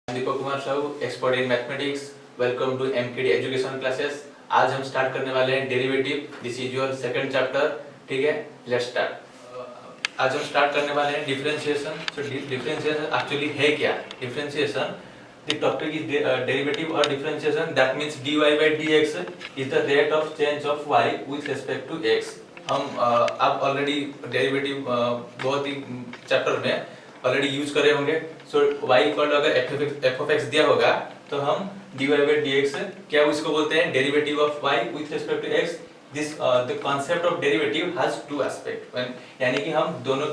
Deepak Kumar Sahu, expert in mathematics. Welcome to MKD education classes. आज हम start करने वाले हैं derivative. This is your second chapter. ठीक है, लेट्स स्टार्ट। आज हम स्टार्ट करने वाले हैं डिफरेंशिएशन। सो डिफरेंशिएशन एक्चुअली है क्या? Differentiation, the topic is derivative और differentiation. That means dy by dx is the rate of change of y with respect to x। हम आप ऑलरेडी डेरिवेटिव बहुत ही चैप्टर में ऑलरेडी यूज करे होंगे। सो y इक्वल अगर f of x दिया होगा तो हम dy by dx क्या उसको बोलते हैं? Derivative of y with respect to x। This the concept of derivative has two aspect, यानी कि हम दोनों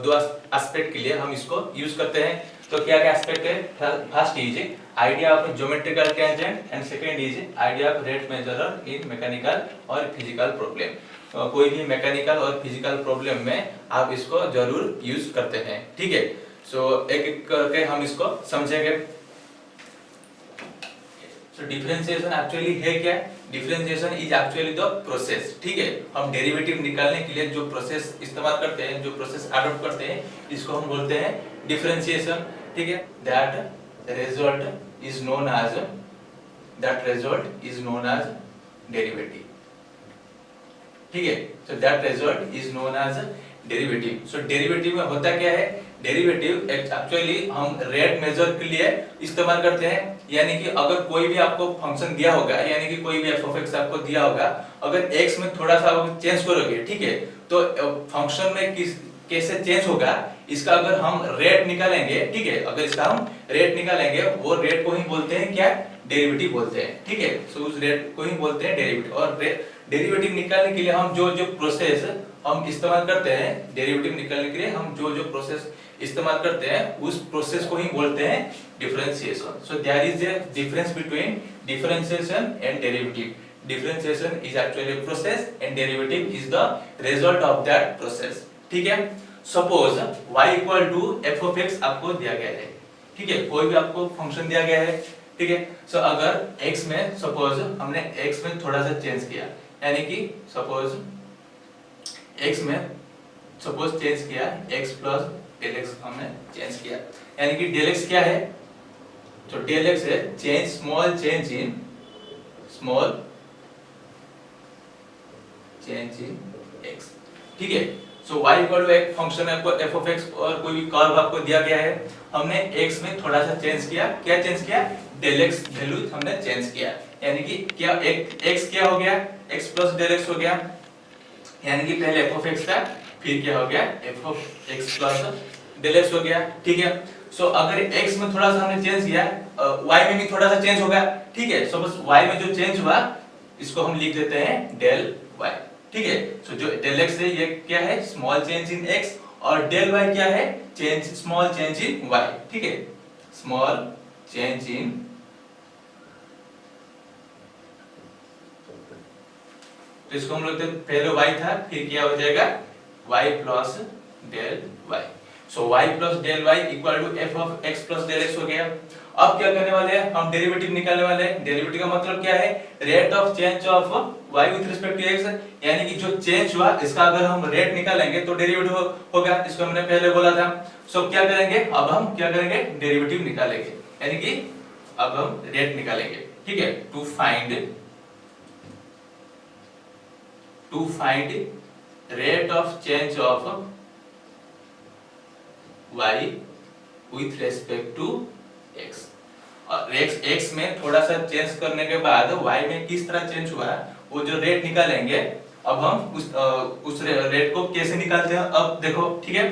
दो एस्पेक्ट के लिए हम इसको यूज करते हैं। तो क्या क्या एस्पेक्ट है? First is idea of geometrical tangent and second is idea of rate measurer in mechanical और फिजिकल प्रॉब्लम। कोई भी मैकेनिकल और फिजिकल प्रॉब्लम में आप इसको जरूर यूज करते हैं। ठीक है, सो एक एक करके हम इसको समझेंगे। सो डिफरेंशिएशन एक्चुअली है क्या? Differentiation is actually the process. ठीक है, हम डेरिवेटिव निकालने के लिए जो प्रोसेस इस्तेमाल करते हैं, जो प्रोसेस अडॉप्ट करते हैं, इसको हम बोलते हैं डिफरेंशिएशन। ठीक है, that result is known as derivative. ठीक है, so that result is known as derivative. So derivative में होता क्या है? डेरिवेटिव एक्चुअली हम रेट मेजर के लिए इस्तेमाल करते हैं। यानी कि अगर कोई भी आपको फंक्शन दिया होगा, यानी कि कोई भी f of x आपको दिया होगा, अगर x में थोड़ा सा आप चेंज करोगे, ठीक है, तो फंक्शन में कैसे चेंज होगा इसका अगर हम रेट निकालेंगे, ठीक है, अगर इसका हम रेट निकालेंगे, वो रेट को ही बोलते हैं क्या? डेरिवेटिव बोलते हैं। ठीक है, सो उस रेट को ही बोलते हैं डेरिवेटिव। और डेरिवेटिव निकालने के लिए हम जो जो प्रोसेस हम इस्तेमाल करते हैं, डेरिवेटिव निकालने के लिए हम जो जो प्रोसेस इस्तेमाल करते हैं, उस प्रोसेस को ही बोलते हैं differentiation. So there is a difference between differentiation and derivative. Differentiation is actually a process and derivative is the result of that process। ठीक है, suppose y equal to f of x आपको दिया गया है। ठीक है, कोई भी आपको फंक्शन दिया गया है। ठीक है, सो अगर x में सपोज हमने x में थोड़ा सा चेंज किया, यानी कि सपोज x में सपोज चेंज किया, x प्लस डेल x हमने चेंज किया, यानी कि डेल x क्या है? तो डेल x है change, small change in x। ठीक है, सो y इक्वल टू एक फंक्शन है, आपको f of x और कोई भी कर्व आपको दिया गया है, हमने x में थोड़ा सा चेंज किया। क्या चेंज किया? डेल x वैल्यू हमने चेंज किया, यानी कि क्या x क्या हो गया? x प्लस डेल x हो गया, यानी कि पहले f of x था, फिर क्या हो गया? f of x plus del x हो गया। ठीक है, सो अगर x में थोड़ा सा हमने चेंज किया, y में भी थोड़ा सा चेंज होगा। ठीक है, सो बस y में जो चेंज हुआ इसको हम लिख देते हैं डेल y। ठीक है, सो जो डेल x है ये क्या है? स्मॉल चेंज इन x, और डेल y क्या है? Change, small change in y। ठीक है, स्मॉल चेंज इन, तो इसको हम लोग पहले y था, फिर क्या हो जाएगा? y plus del y। So y plus del y equal to f of x plus del x हो गया। अब क्या करने वाले हैं? हम डेरिवेटिव निकालने वाले हैं। डेरिवेटिव का मतलब क्या है? Rate of change of y with respect to x, यानी कि जो चेंज हुआ इसका अगर हम रेट निकालेंगे तो डेरिवेटिव होगा। इसको हमने पहले बोला था। सो क्या करेंगे? अब हम क्या करेंगे? डेरिवेटिव निकालेंगे, यानी कि अब हम रेट निकालेंगे। ठीक है, to find rate of change of y with respect to x। और x में थोड़ा सा चेंज करने के बाद y में किस तरह चेंज हुआ है, वो जो रेट निकालेंगे। अब हम उस रेट को कैसे निकालते हैं अब देखो। ठीक है,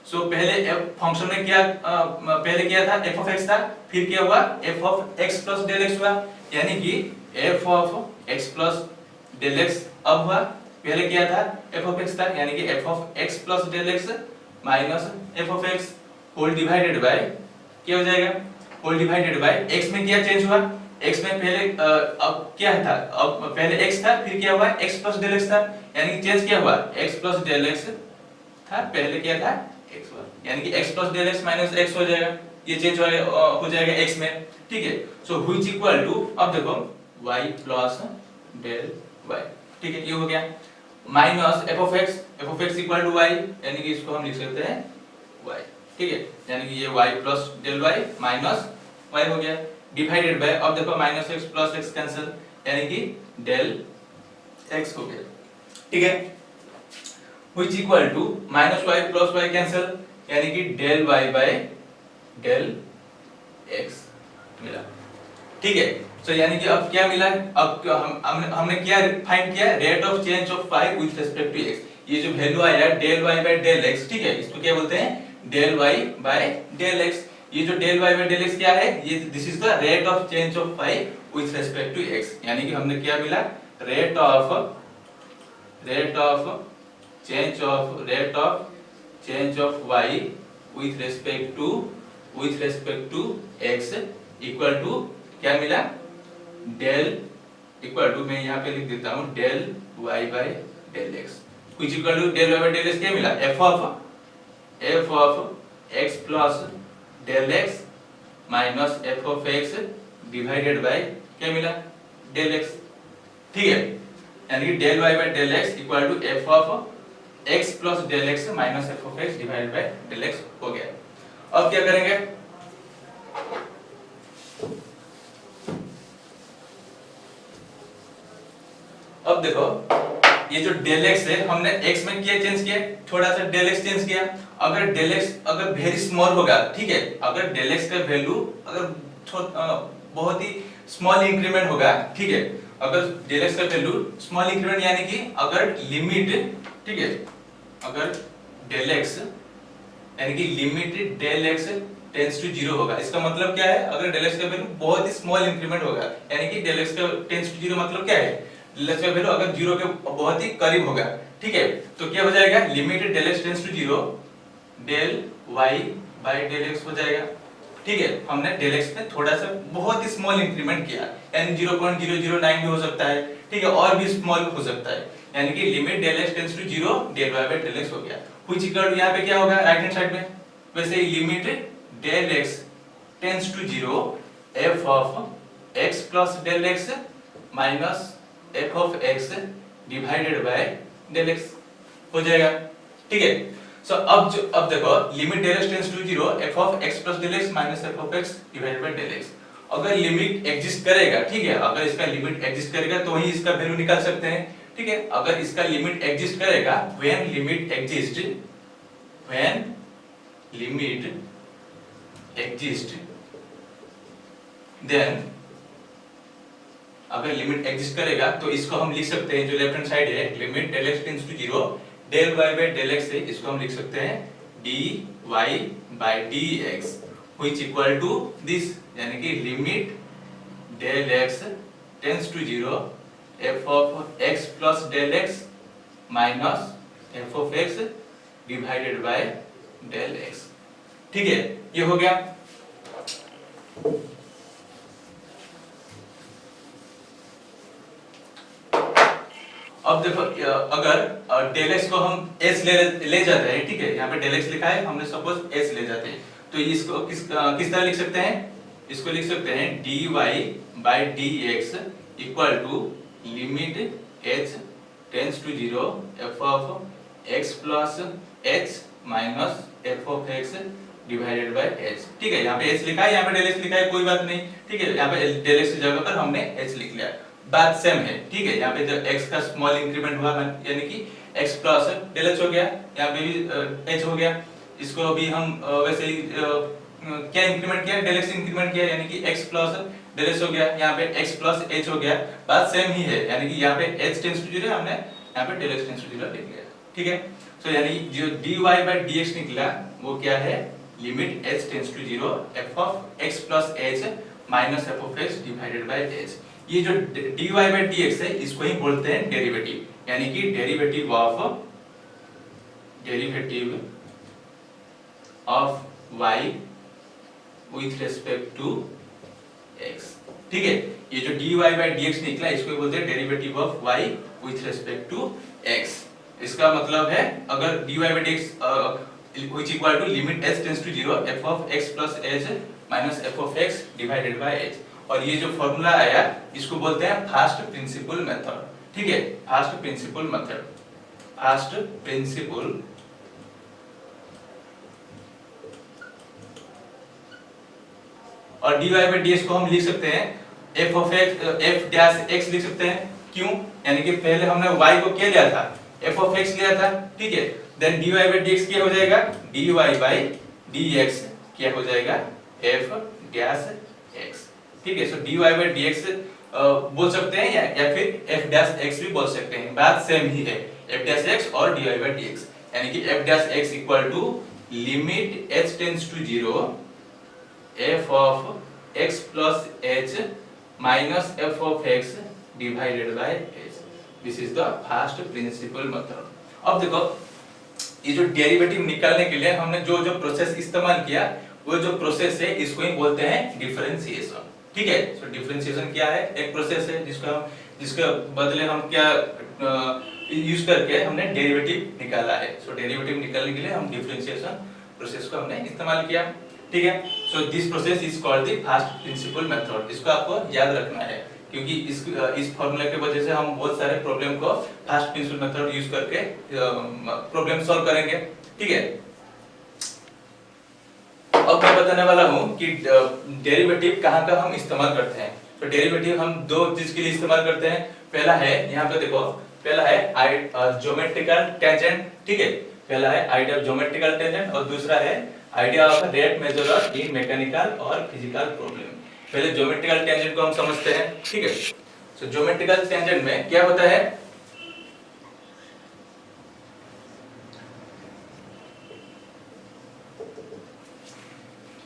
सो पहले फंक्शन में क्या पहले क्या था? f of x था, फिर क्या हुआ? f of x plus del x हुआ, यानी कि f of x plus del x अब हुआ। पहले क्या था? f of x था, यानी कि f of x plus del x minus f of x whole divided by, क्या हो जाएगा? होल डिवाइडेड बाय x में क्या चेंज हुआ? x में पहले अब क्या था? अब पहले x था, फिर क्या हुआ? x प्लस डेल x था, यानी कि चेंज क्या हुआ? x प्लस डेल x था, पहले क्या था? x हुआ, यानी कि x प्लस डेल x माइनस x हो जाएगा। ये चेंज हो जाएगा x में। ठीक है, सो व्हिच इक्वल टू, अब देखो y प्लस डेल y। ठीक है, ये हो गया, minus f of x equal to y, यानी कि इसको हम लिख सकते हैं y। ठीक है, यानी कि ये y प्लस डेल y माइनस y हो गया, डिवाइडेड बाय, अब देखो minus x plus x cancel, यानी कि डेल x हो गया, ठीक है, which equal to minus y plus y cancel, यानी कि del y by del x मिला, ठीक है। तो यानी कि अब क्या मिला, अब हमने क्या फाइंड किया, rate of change of phi with respect to x, ये जो वैल्यू आया del y by del x, ठीक है, इसको क्या बोलते हैं, del y by del x। ये जो del y by del x क्या है, ये this is the rate of change of phi with respect to x, यानी कि हमने क्या मिला, rate of change of y with respect to x equal to क्या मिला, डेल इक्वल टू, मैं यहाँ पे लिख देता हूँ, del y by del x, which equal to del y by del x क्या मिला, f of x plus del x minus f of x divided by क्या मिला, डेल x, ठीक है, यानी कि del y by del x equal to f of x plus del x minus f of x divided by del x हो गया। अब क्या करेंगे, अब देखो ये जो डेल x है, हमने x में क्या चेंज किया, थोड़ा सा डेल x चेंज किया, अगर डेल x अगर वेरी स्मॉल होगा, ठीक है, अगर डेल x का वैल्यू अगर बहुत ही स्मॉल इंक्रीमेंट होगा, ठीक है, अगर डेल x का वैल्यू स्मॉल इंक्रीमेंट यानी कि अगर लिमिट, ठीक है, अगर डेल x यानी कि limit del x tends to 0 होगा, इसका मतलब क्या है, अगर डेल x का वैल्यू बहुत ही स्मॉल इंक्रीमेंट होगा, यानी कि डेल x का टेंड्स टू 0 मतलब क्या है, डेल x का वैल्यू अगर 0 के बहुत ही करीब होगा, ठीक है, तो क्या हो जाएगा, limit del x tends to 0 del y by del x हो जाएगा, ठीक है, हमने डेल x में थोड़ा सा बहुत ही स्मॉल इंक्रीमेंट किया, यानी 0.009 भी हो सकता है, ठीक है, और भी स्मॉल हो सकता है, यानी कि limit del x tends to 0 del y by del x हो गया, व्हिच इक्वल टू यहां पे क्या होगा, राइट हैंड साइड में, वैसे ही limit del x tends to 0 f of x plus del x minus f of x divided by del x हो जाएगा, ठीक है। सो अब देखो limit del x tends to 0 f of x plus del x minus f of x divided by del x, अगर limit exist करेगा, ठीक है, अगर इसका लिमिट एग्जिस्ट करेगा तो ही इसका वैल्यू निकाल सकते हैं, ठीक है, अगर इसका लिमिट एग्जिस्ट करेगा, व्हेन लिमिट एग्जिस्ट देन, अगर लिमिट एग्जिस्ट करेगा तो इसको हम लिख सकते हैं, जो लेफ्ट हैंड साइड है, limit del x tends to 0 del y by del x है, इसको हम लिख सकते हैं dy by dx which equal to this, यानी कि limit del x tends to 0 f of x plus del x minus f of x divided by del x, ठीक है, ये हो गया। अब देखो अगर डेल x को हम s ले जाते हैं, ठीक है, यहाँ पे डेल x लिखा है, हमने सपोज s ले जाते हैं, तो इसको किस तरह लिख सकते हैं, इसको लिख सकते हैं dy by dx equal to limit h tends to 0 f of x plus h minus f of x divided by h, ठीक है, यहाँ पे h लिखा है, यहाँ पे डेल x लिखा है, कोई बात नहीं, ठीक है, यहाँ पे डेल x की जगह पर हमने h लिख लिया, बात सेम है, ठीक है, यहाँ पे जब x का स्मॉल इंक्रीमेंट हुआ, यानी कि x प्लस डेल h हो गया, यहाँ पे भी h हो गया, इसको अभी हम वैसे ही क्या इंक्रीमेंट किया, डेल x इंक्रीमेंट किया, यानी कि x प्लस डेल h हो गया, यहाँ पे x प्लस h हो गया, बात सेम ही है, यानी कि यहाँ पे h टेंड्स टू 0 हमने यहाँ पे डेल x टेंड्स टू 0 लिख लिया, ठीक है। सो यानी जो dy बाय dx निकला वो क्या है, limit h tends to 0 f of x plus h minus f of x divided by h, ये जो dy बाय dx है, इसको ही बोलते हैं डेरिवेटिव, यानी कि derivative of y with respect to x, ठीक है, ये जो dy बाय dx निकला, इसको बोलते हैं derivative of y with respect to x, इसका मतलब है अगर dy by dx which equal to limit h tends to 0 f of x plus h minus f of x divided by h, और ये जो फॉर्मूला आया इसको बोलते हैं फास्ट प्रिंसिपल मेथड, ठीक है, first principle method, first principle और dy by dx को हम लिख सकते हैं f of x f dash x लिख सकते हैं। क्यों? यानी कि पहले हमने y को क्या लिया था, f of x लिया था, ठीक है। देन dy by dx क्या हो जाएगा, dy by dx क्या हो जाएगा, f dash x, ठीक है। सो dy by dx बोल सकते हैं या फिर f dash x भी बोल सकते हैं, बात सेम ही है, f dash x और dy by dx, यानी कि f dash x equal to limit h tends to 0 f of x plus h minus f of x divided by h. This is the first principal method. अब देखो ये जो derivative निकालने के लिए हमने जो जो प्रोसेस इस्तेमाल किया, वो जो प्रोसेस है इसको ही बोलते हैं डिफरेंशिएशन, ठीक है। सो डिफरेंशिएशन क्या है, एक प्रोसेस है जिसके बदले हम क्या यूज करके हमने डेरिवेटिव निकाला है। सो डेरिवेटिव निकालने के लिए हम डिफरेंशिएशन प्रोसेस को हमने इस्तेमाल किया, ठीक है। So this process is called the first principle method. इसको आपको याद रखना है क्योंकि इस फॉर्मूला की वजह से हम बहुत सारे प्रॉब्लम को फर्स्ट प्रिंसिपल मेथड यूज करके प्रॉब्लम सॉल्व करेंगे, ठीक है। अब मैं बताने वाला हूं कि डेरिवेटिव कहां का हम इस्तेमाल करते हैं। तो डेरिवेटिव हम दो चीज के लिए इस्तेमाल करते हैं। पहला है, यहाँ पे देखो, पहला है ज्योमेट्रिकल टेंजेंट, ठीक है। पहला है आइडिया ऑफ ज्योमेट्रिकल टेंजेंट और दूसरा है idea of rate measure in mechanical और फिजिकल प्रॉब्लम। पहले ज्योमेट्रिकल टेंजेंट को हम समझते हैं, ठीक है। सो ज्योमेट्रिकल टेंजेंट में क्या होता है,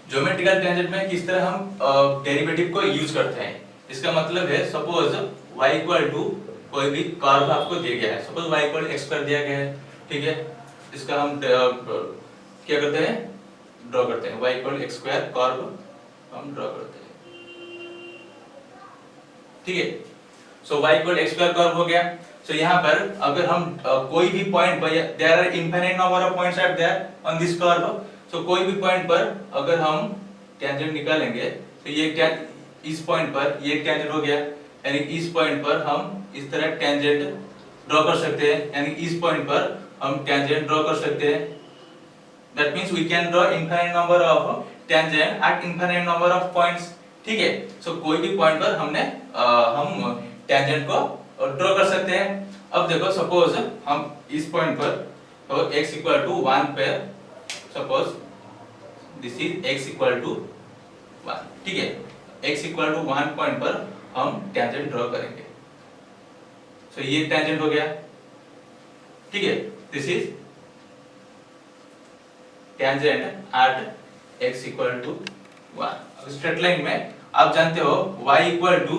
ज्योमेट्रिकल टेंजेंट में किस तरह हम डेरिवेटिव को यूज करते हैं। इसका मतलब है सपोज y इक्वल टू कोई भी कर्व आपको दिया गया है, suppose y equal x square दिया गया है, ठीक है। इसका हम क्या करते हैं, ड्रॉ करते हैं, y equal x square curve हम ड्रॉ करते हैं, ठीक है। सो y equal x square curve हो गया। सो यहाँ पर अगर हम कोई भी पॉइंट पर, there are infinite number of points are there on this curve, so कोई भी पॉइंट पर अगर हम टेंजेंट निकालेंगे तो ये इस पॉइंट पर ये टेंजेंट हो गया, यानी इस पॉइंट पर हम इस तरह टेंजेंट ड्रॉ कर सकते हैं, यानी इस पॉइंट पर हम टेंजेंट ड्रॉ कर सकते हैं। That means we can draw infinite number of tangent at infinite number of points, ठीक है। सो कोई भी पॉइंट पर हम टेंजेंट को ड्रॉ कर सकते हैं। अब देखो सपोज हम इस पॉइंट पर तो x इक्वल टू 1 पे, suppose this is x equal to 1, ठीक है। x इक्वल टू 1 पॉइंट पर हम टेंजेंट ड्रॉ करेंगे। सो ये टेंजेंट हो गया, ठीक है। This is tangent at x equal to 1। Straight line में आप जानते हो y equal to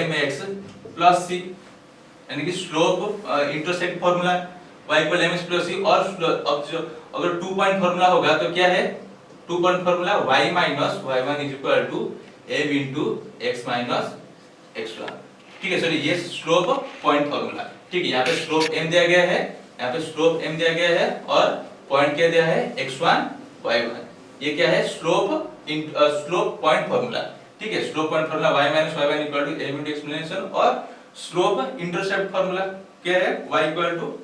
mx plus c, यानी कि slope intersect formula y equal mx plus c, और अब जो अगर 2 पॉइंट फार्मूला होगा तो क्या है, 2 point formula y minus y1 is equal to m into x minus x1, ठीक है। सॉरी ये स्लोप पॉइंट फार्मूला, ठीक है। यहाँ पे स्लोप m दिया गया है, यहाँ पे स्लोप m दिया गया है और पॉइंट क्या दिया है, x1 y1। ये क्या है, स्लोप पॉइंट फार्मूला, ठीक है। Slope point formula y minus y1 equal to m into x minus, और स्लोप इंटरसेप्ट फार्मूला क्या है, y equal to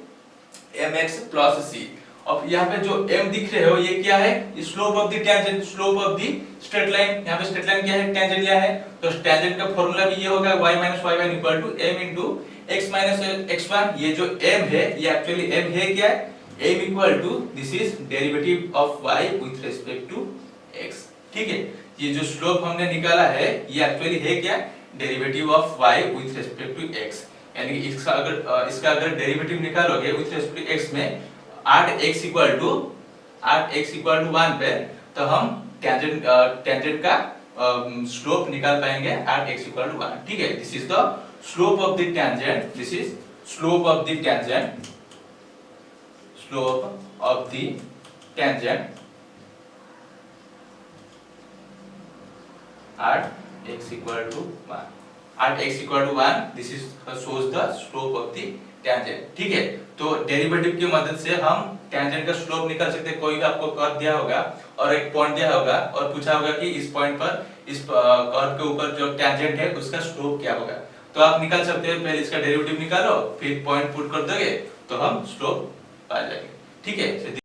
mx plus c। अब यहाँ पे जो m दिख रहे हो ये क्या है, slope of the tangent, slope of the straight line. यहाँ पे स्ट्रेट लाइन क्या है, टेंजेंट लिया है, तो टेंजेंट का फार्मूला भी ये होगा y minus y1 equal to m into x minus x1। ये जो m है ये एक्चुअली m है क्या है, m equal to this is derivative of y with respect to x, ठीक है। ये जो स्लोप हमने निकाला है ये एक्चुअली है क्या, derivative of y with respect to x, यानी इसका अगर डेरिवेटिव निकालोगे विद रिस्पेक्ट टू x में 8x इक्वल टू 1 पे, तो हम टेंजेंट का स्लोप निकाल पाएंगे 8x इक्वल टू 1, ठीक है। This is the slope of the tangent, this is slope of the tangent, slope of the tangent at x equal to 1, at x equal to 1, this is shows the slope of the tangent, ठीक है। तो derivative की मदद से हम tangent का slope निकाल सकते हैं। कोई भी आपको कर्व दिया होगा और एक पॉइंट दिया होगा और पूछा होगा कि इस पॉइंट पर, इस कर्व के ऊपर जो टेंजेंट है उसका स्लोप क्या होगा, तो आप निकाल सकते हैं। पहले इसका डेरिवेटिव निकालो, फिर पॉइंट पुट कर दोगे तो हम स्लोप पा जाएंगे, ठीक है।